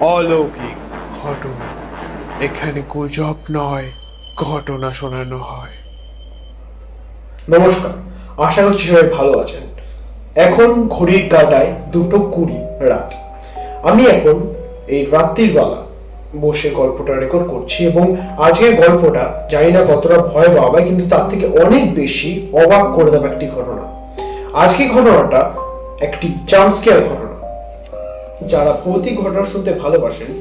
অলৌকিক ঘটনা। এখানে গুজব নয়, ঘটনা শোনানো হয়। নমস্কার, আশা করছি সবাই ভালো আছেন। এখন ঘড়ির কাঁটায় 2:20 রাত। আমি এখন এই রাত্রির বেলা বসে গল্পটা রেকর্ড করছি এবং আজকের গল্পটা জানি না কতটা ভয় পাবে, কিন্তু তার থেকে অনেক বেশি অবাক করে দেবে একটি ঘটনা। আজকের ঘটনাটা একটি জাম্পস্কেয়ার ঘটনা। যারা ভৌতিক ঘটনা শুনতে ভালোবাসেন,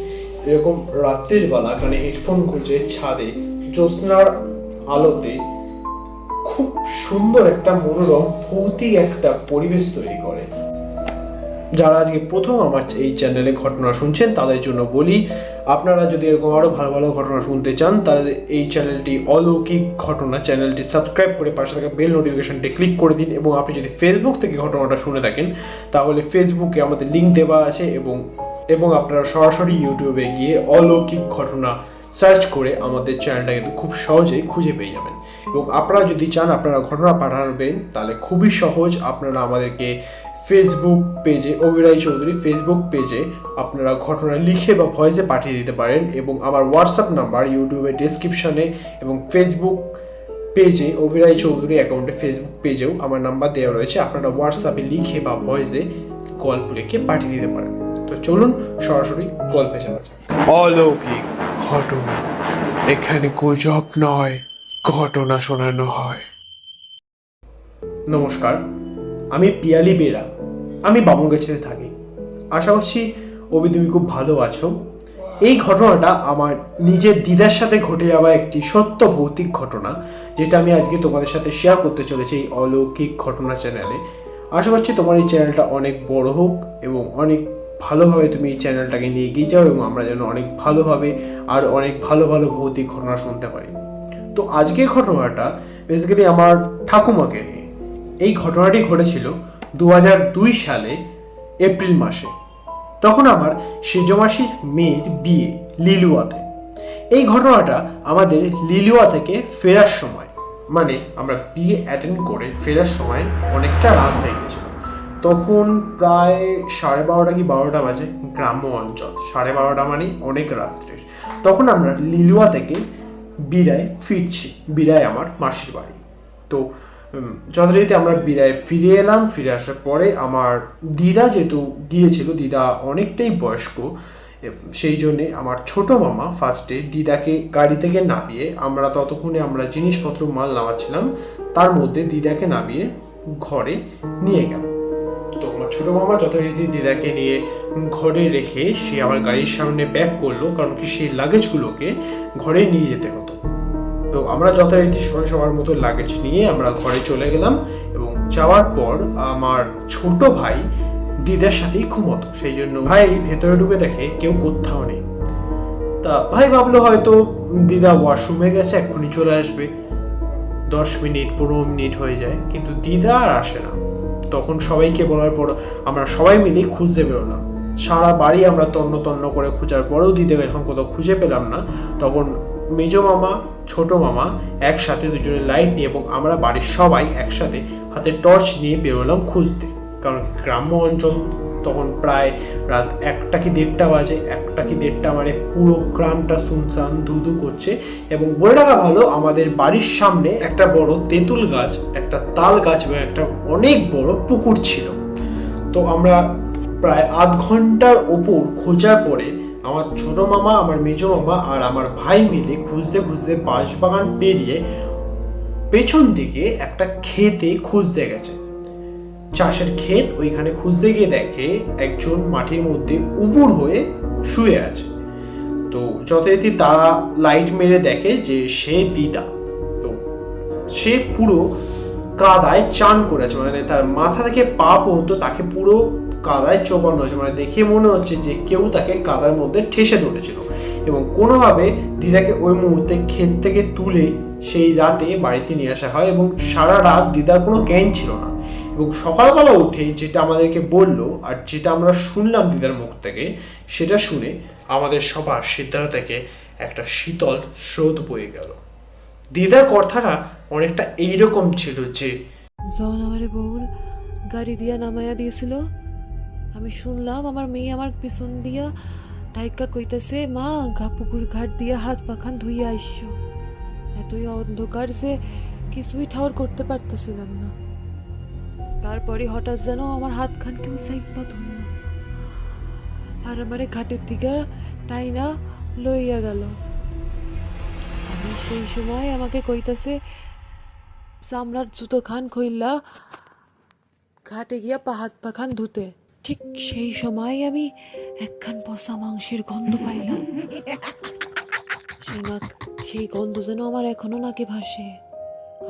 এরকম রাত্রির বেলা কানে হেডফোন গুঁজে ছাদে জ্যোৎস্নার আলোতে খুব সুন্দর একটা মনোরম ভৌতিক একটা পরিবেশ তৈরি করে। যারা আজকে প্রথম আমার এই চ্যানেলে ঘটনা শুনছেন তাদের জন্য বলি, আপনারা যদি এরকম আরো ভালো ভালো ঘটনা শুনতে চান তাহলে এই চ্যানেলটি অলৌকিক ঘটনা চ্যানেলটি সাবস্ক্রাইব করে পাশে থাকা বেল নোটিফিকেশনটি ক্লিক করে দিন। এবং আপনি যদি ফেসবুক থেকে ঘটনাটা শুনে থাকেন তাহলে ফেসবুকে আমাদের লিঙ্ক দেওয়া আছে এবং আপনারা সরাসরি ইউটিউবে গিয়ে অলৌকিক ঘটনা সার্চ করে আমাদের চ্যানেলটা কিন্তু খুব সহজেই খুঁজে পেয়ে যাবেন। এবং আপনারা যদি চান আপনারা ঘটনা পাঠাবেন তাহলে খুবই সহজ, আপনারা আমাদেরকে ফেসবুক পেজে অভিরাই চৌধুরী ফেসবুক পেজে আপনারা ঘটনা লিখে বা ভয়েসে পাঠিয়ে দিতে পারেন। এবং আমার হোয়াটসঅ্যাপ নাম্বার ইউটিউবের ডেসক্রিপশনে এবং ফেসবুক পেজে অভিরাই চৌধুরী অ্যাকাউন্টে ফেসবুক পেজেও আমার নাম্বার দেওয়া রয়েছে, আপনারা হোয়াটসঅ্যাপে লিখে বা ভয়েসে গল্প লিখে পাঠিয়ে দিতে পারেন। তো চলুন সরাসরি গল্পে যাওয়া যাক। অলৌকিক ঘটনা। এখানে গুজব নয়, ঘটনা শোনানো হয়। নমস্কার, আমি পিয়ালি বেরা। আমি বামুনগাছিতে থাকি। আশা করছি তুমি খুব ভালো আছো। এই ঘটনাটা আমার নিজের দিদার সাথে ঘটে যাওয়া একটি সত্য ভৌতিক ঘটনা, যেটা আমি আজকে তোমাদের সাথে শেয়ার করতে চলেছি এই অলৌকিক ঘটনা চ্যানেলে। আশা করছি তোমার এই চ্যানেলটা অনেক বড় হোক এবং অনেক ভালোভাবে তুমি এই চ্যানেলটাকে নিয়ে এগিয়ে যাও এবং আমরা যেন অনেক ভালোভাবে আর অনেক ভালো ভালো ভৌতিক ঘটনা শুনতে পারি। তো আজকের ঘটনাটা বেসিক্যালি আমার ঠাকুমাকে নিয়ে। এই ঘটনাটি ঘটেছিল 2002 সালে এপ্রিল মাসে। তখন আমার সেজমাসির মেয়ের বিয়ে লিলুয়াতে। এই ঘটনাটা আমাদের লিলুয়া থেকে ফেরার সময়, মানে আমরা বিয়ে অ্যাটেন্ড করে ফেরার সময় অনেকটা রাত হয়ে গেছিল। তখন প্রায় 12:30 কি 12টা বাজে। গ্রাম্য অঞ্চল 12:30 মানে অনেক রাত্রের। তখন আমরা লিলুয়া থেকে বিরায় ফিরছি। বিরায় আমার মাসির বাড়ি। তো যথারীতি আমরা বিরায় ফিরে এলাম। ফিরে আসার পরে আমার দিদা যেহেতু গিয়েছিল, দিদা অনেকটাই বয়স্ক, সেই জন্যে আমার ছোট মামা ফার্স্টে দিদাকে গাড়ি থেকে নামিয়ে, আমরা ততক্ষণে আমরা জিনিসপত্র মাল নামাচ্ছিলাম, তার মধ্যে দিদাকে নামিয়ে ঘরে নিয়ে গেল। তো আমার ছোট মামা যথারীতি দিদাকে নিয়ে ঘরে রেখে সে আবার গাড়ির সামনে ব্যাক করলো, কারণ কি সেই লাগেজগুলোকে ঘরে নিয়ে যেতে হতো। তো আমরা যথারীতি সবার মতো লাগেজ নিয়ে আমরা ঘরে চলে গেলাম। এবং যাওয়ার পর আমার ছোট ভাই দিদার সাথেই ঘুমতো, সেই জন্য ভাই ভেতরে ঢুকে দেখে কেউ কোথাও নেই। তা ভাই ভাবলো হয়তো দিদা ওয়াশরুমে গেছে, এক্ষুনি চলে আসবে। 10 মিনিট 15 মিনিট হয়ে যায়, কিন্তু দিদা আর আসে না। তখন সবাইকে বলার পর আমরা সবাই মিলে খুঁজতে বেরোলাম। সারা বাড়ি আমরা তন্ন তন্ন করে খোঁজার পরেও দিদাকে এখন কোথাও খুঁজে পেলাম না। তখন মেজো মামা ছোট মামা একসাথে দুজনে লাইট নিয়ে এবং আমরা বাড়ির সবাই একসাথে হাতে টর্চ নিয়ে বেরোলাম খুঁজতে। কারণ গ্রাম্য অঞ্চল, তখন প্রায় রাত 1টা কি 1:30 বাজে। 1টা কি 1:30 মানে পুরো গ্রামটা শুনশান ধুধু করছে। এবং বলে রাখা ভালো, আমাদের বাড়ির সামনে একটা বড় তেঁতুল গাছ, একটা তাল গাছ এবং একটা অনেক বড় পুকুর ছিল। তো আমরা প্রায় আধ ঘন্টার ওপর খোঁজার পরে আমার ছোট মামা, আমার মেজো মামা আর আমার ভাই মিলে খুঁজতে খুঁজতে বাঁশবাগান পেরিয়ে পেছন দিকে একটা ক্ষেতে খুঁজতে গেছে, চাষের ক্ষেত। ওইখানে খুঁজতে গিয়ে দেখে একজন মাটির মধ্যে উপুড় হয়ে শুয়ে আছে। তো যথারীতি তারা লাইট মেরে দেখে যে সে দিদা। তো সে পুরো কাদায় চান করেছে, মানে তার মাথা থেকে পা পর্যন্ত তাকে পুরো কাদায় চোবানো হয়েছে। মানে দেখে মনে হচ্ছে যে কেউ তাকে কাদার মধ্যে ঠেসে ধরেছিল। এবং কোনোভাবে দিদাকে ওই মুহূর্তে ক্ষেত থেকে তুলে সেই রাতে বাড়িতে নিয়ে আসা হয়। এবং সারা রাত দিদার কোনো জ্ঞান ছিল না। এবং সকালবেলা উঠে যেটা আমাদেরকে বললো আর যেটা আমরা শুনলাম দিদার মুখ থেকে, সেটা শুনে আমাদের সবার সিদ্ধান্ত থেকে একটা শীতল স্রোত বয়ে গেল। দিদার কথাটা অনেকটা এইরকম ছিল যে, যখন আমারে বউল গাড়ি দিয়া নামাইয়া দিয়েছিল, আমি শুনলাম আমার মেয়ে আমার পিছন দিয়া ডাইকা কইতাছে, মা পুকুর ঘাট দিয়ে হাত পাখান ধুইয়া আইসো। এতই অন্ধকার যে কিছুই ঠাউর করতে পারতেছিলাম না। তারপরে হঠাৎ যেন আমার হাতখান কেউ চাইপা ধরল আর আমারে ঘাটের দিকে টাইনা লইয়া গেল। আমি সেই সময় আমাকে কইতাছে চামড়ার জুতো খান খইলা ঘাটে গিয়া হাত পাখান ধুতে। ঠিক সেই সময় আমি একখান পচা মাংসের গন্ধ পাইলাম। সেই গন্ধ যেন আমার এখনো নাকে ভাসে।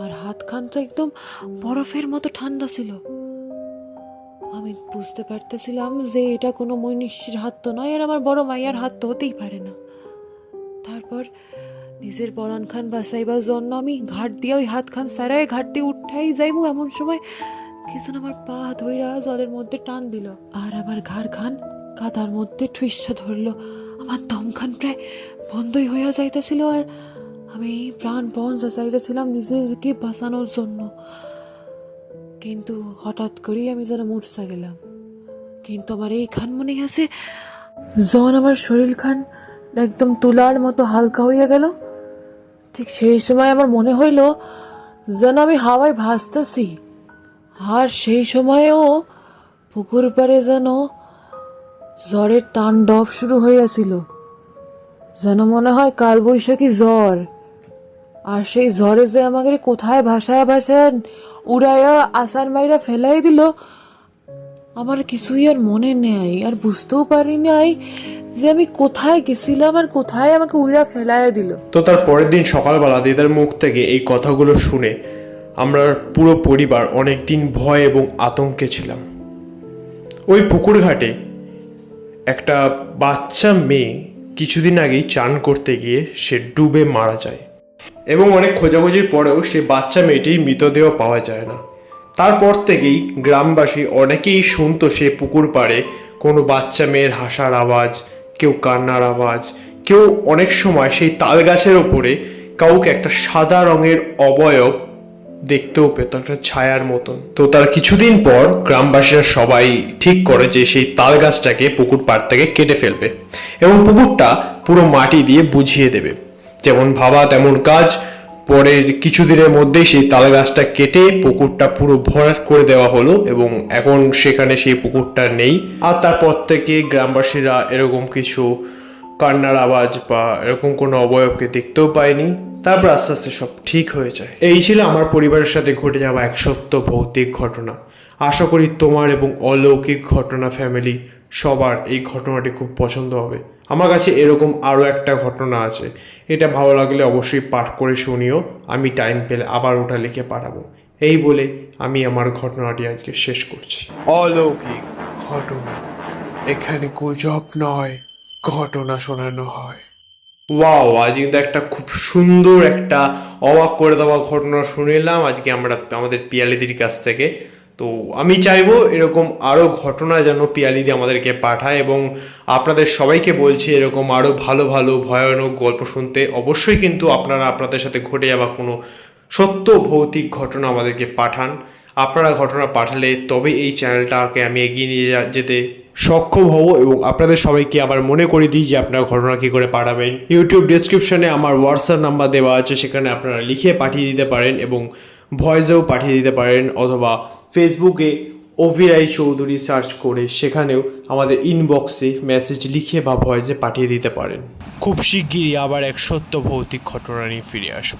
আর হাতখান তো একদম বরফের মতো ঠান্ডা ছিল। আমি বুঝতে পারতেছিলাম যে এটা কোনো মনীষীর হাত তো নয়, আর আমার বড় মাইয়ার হাত তো হতেই পারে না। তারপর নিজের পরাণ খান বাঁচাইবার জন্য আমি ঘাট দিয়ে ওই হাত খান সারায় ঘাট দিয়ে উঠাই যাইবো, এমন সময় কিছু আমার পা ধইরা জলের মধ্যে টান দিল আর আমার ঘাড় খান কাদার মধ্যে ঠুইসা ধরলো। আমার দমখান প্রায় বন্ধই হইয়া যাইতেছিল আর আমি প্রাণপণ চাইতেছিলাম নিজেকে বাঁচানোর জন্য। কিন্তু হঠাৎ করেই আমি যেন মূর্ছা গেলাম। কিন্তু আমার এই খান মনে আছে, যখন আমার শরীর খান একদম তুলার মতো হালকা হইয়া গেল, ঠিক সেই সময় আমার মনে হইল যেন আমি হাওয়ায় ভাসতেছি। আর সেই সময়েও পুকুর পাড়ে যেন ঝড়ের তাণ্ডব শুরু হইয়াছিল, যেন মনে হয় কালবৈশাখী ঝড়। আর সেই ঝড়ে যে আমাকে কোথায় ভাসায় উড়াইয়া আসার মাইরা ফেলাই দিল, আমার কিছুই আর মনে নেই। আর বুঝতেও পারি নাই যে আমি কোথায় গেছিলাম আর কোথায় আমাকে উড়া ফেলাইয়া দিল। তো তার পরের দিন সকালবেলা দিদার মুখ থেকে এই কথাগুলো শুনে আমরা পুরো পরিবার অনেক দিন ভয় এবং আতঙ্কে ছিলাম। ওই পুকুর ঘাটে একটা বাচ্চা মেয়ে কিছুদিন আগেই চান করতে গিয়ে সে ডুবে মারা যায় এবং অনেক খোঁজাখুঁজির পরেও সে বাচ্চা মেয়েটির মৃতদেহ পাওয়া যায় না। তারপর থেকেই গ্রামবাসী অনেকেই শুনতো সে পুকুর পাড়ে কোনো বাচ্চা মেয়ের হাসার আওয়াজ, কেউ কান্নার আওয়াজ, কেউ অনেক সময় সেই তাল গাছের ওপরে কাউকে একটা সাদা রঙের অবয়ব দেখতেও পেত, একটা ছায়ার মতন। তো তার কিছুদিন পর গ্রামবাসীরা সবাই ঠিক করে যে সেই তাল গাছটাকে পুকুর পাড় থেকে কেটে ফেলবে এবং পুকুরটা পুরো মাটি দিয়ে বুঝিয়ে দেবে। যেমন ভাবা তেমন কাজ। পরের কিছুদিনের মধ্যেই সেই তাল গাছটা কেটে পুকুরটা পুরো ভরাট করে দেওয়া হলো এবং এখন সেখানে সেই পুকুরটা নেই। আর তারপর থেকে গ্রামবাসীরা এরকম কিছু কান্নার আওয়াজ বা এরকম কোনো অবয়বকে দেখতেও পায়নি। তারপর আস্তে আস্তে সব ঠিক হয়ে যায়। এই ছিল আমার পরিবারের সাথে ঘটে যাওয়া এক সত্য ভৌতিক ঘটনা। আশা করি তোমার এবং অলৌকিক ঘটনা ফ্যামিলি সবার এই ঘটনাটি খুব পছন্দ হবে। আমার কাছে এরকম আরও একটা ঘটনা আছে, এটা ভালো লাগলে অবশ্যই পাঠ করে শুনিও। আমি টাইম পেলে আবার ওটা লিখে পাঠাবো। এই বলে আমি আমার ঘটনাটি আজকে শেষ করছি। অলৌকিক ঘটনা, এখানে গুজব নয়, ঘটনা শোনানো হয়। ওয়াও, আজ কিন্তু একটা খুব সুন্দর একটা অবাক করে দেওয়া ঘটনা শুনিলাম আজকে আমরা আমাদের পিয়ালিদির কাছ থেকে। তো আমি চাইবো এরকম আরও ঘটনা যেন পিয়ালিদি আমাদেরকে পাঠায় এবং আপনাদের সবাইকে বলছি এরকম আরও ভালো ভালো ভয়ানক গল্প শুনতে। অবশ্যই কিন্তু আপনারা আপনাদের সাথে ঘটে যাওয়া কোনো সত্য ভৌতিক ঘটনা আমাদেরকে পাঠান। আপনারা ঘটনা পাঠালে তবে এই চ্যানেলটাকে আমি এগিয়ে নিয়ে যেতে সক্ষম হব। এবং আপনাদের সবাইকে আবার মনে করে দিই যে আপনারা ঘটনা কী করে পাঠাবেন। ইউটিউব ডেসক্রিপশনে আমার হোয়াটসঅ্যাপ নাম্বার দেওয়া আছে, সেখানে আপনারা লিখে পাঠিয়ে দিতে পারেন এবং ভয়েসেও পাঠিয়ে দিতে পারেন, অথবা ফেসবুকে অভিরাই চৌধুরী সার্চ করে সেখানেও আমাদের ইনবক্সে মেসেজ লিখে বা ভয়েসে পাঠিয়ে দিতে পারেন। খুব শিগগিরই আবার এক সত্য ভৌতিক ঘটনা নিয়ে ফিরে আসবো।